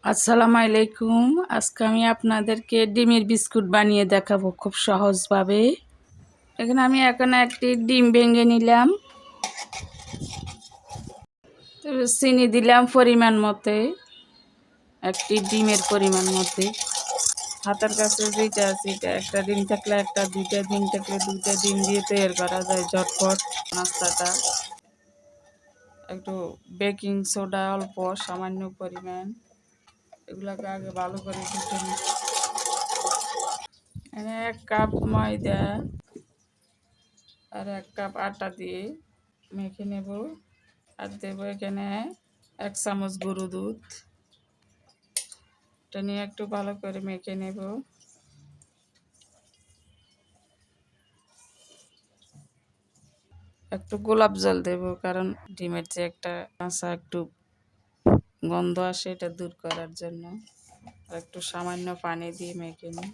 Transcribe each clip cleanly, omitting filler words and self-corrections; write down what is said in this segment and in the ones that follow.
আসসালামু আলাইকুম। আজকে আমি আপনাদেরকে ডিমের বিস্কুট বানিয়ে দেখাবো খুব সহজভাবে। এখানে আমি একটি ডিম ভেঙে নিলাম, চিনি দিলাম পরিমাণ মতে, একটি ডিমের পরিমাণ মতে। হাতের কাছে যেটা আছে এটা, একটা ডিম থাকলে একটা, দুইটা ডিম থাকলে দুইটা ডিম দিয়ে তৈরি করা যায় ঝটপট নাস্তাটা। একটু বেকিং সোডা অল্প সামান্য পরিমাণ, এগুলোকে আগে ভালো করে ঘুটে নিই। এখানে 1 কাপ ময়দা আর 1 কাপ আটা দিয়ে মেখে নেব। আর দেবো এখানে 1 চামচ গরু দুধ। এটা নিয়ে একটু ভালো করে মেখে নেব। একটু গোলাপ জল দেব, কারণ ডিমের যে একটা কাঁচা একটু গন্ধ আসে এটা দূর করার জন্য। আর একটু সামান্য পানি দিয়ে মেখে নিই।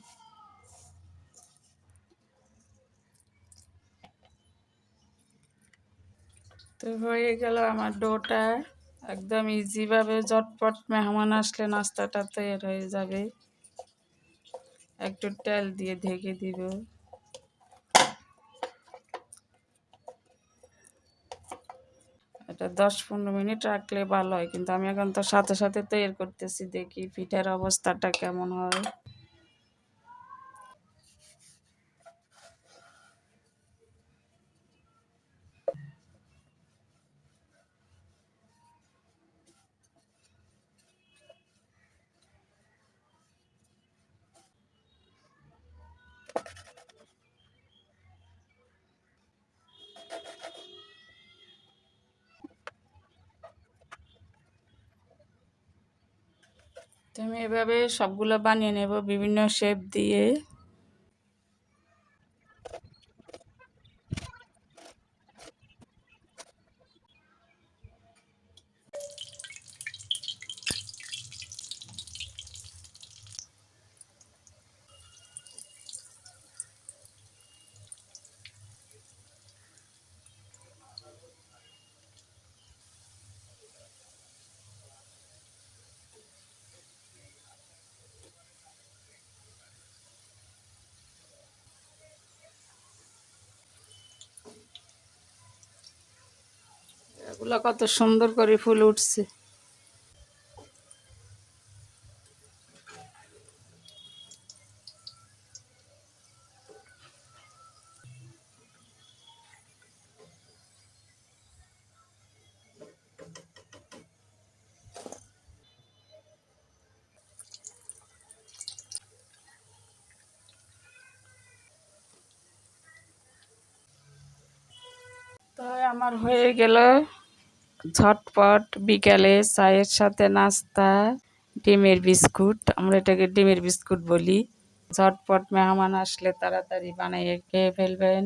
তো হয়ে গেল আমার ডোটা। একদম ইজিভাবে ঝটপট মেহমান আসলে নাস্তাটা তৈরি হয়ে যাবে। একটু তেল দিয়ে ঢেকে দিব। এটা 10-15 মিনিট রাখলে ভালো হয়, কিন্তু আমি এখন তো সাথে সাথে তৈরি করতেছি, দেখি পিঠার অবস্থাটা কেমন হয়। তো আমি এভাবে সবগুলো বানিয়ে নেব বিভিন্ন শেপ দিয়ে। এগুলো কত সুন্দর করে ফুল উঠছে। তো আমার হয়ে গেল ঝটপট বিকালে চায়ের সাথে নাস্তা, ডিমের বিস্কুট। আমরা এটাকে ডিমের বিস্কুট বলি। ঝটপট মেহমান আসলে তাড়াতাড়ি বানিয়ে খেয়ে ফেলবেন।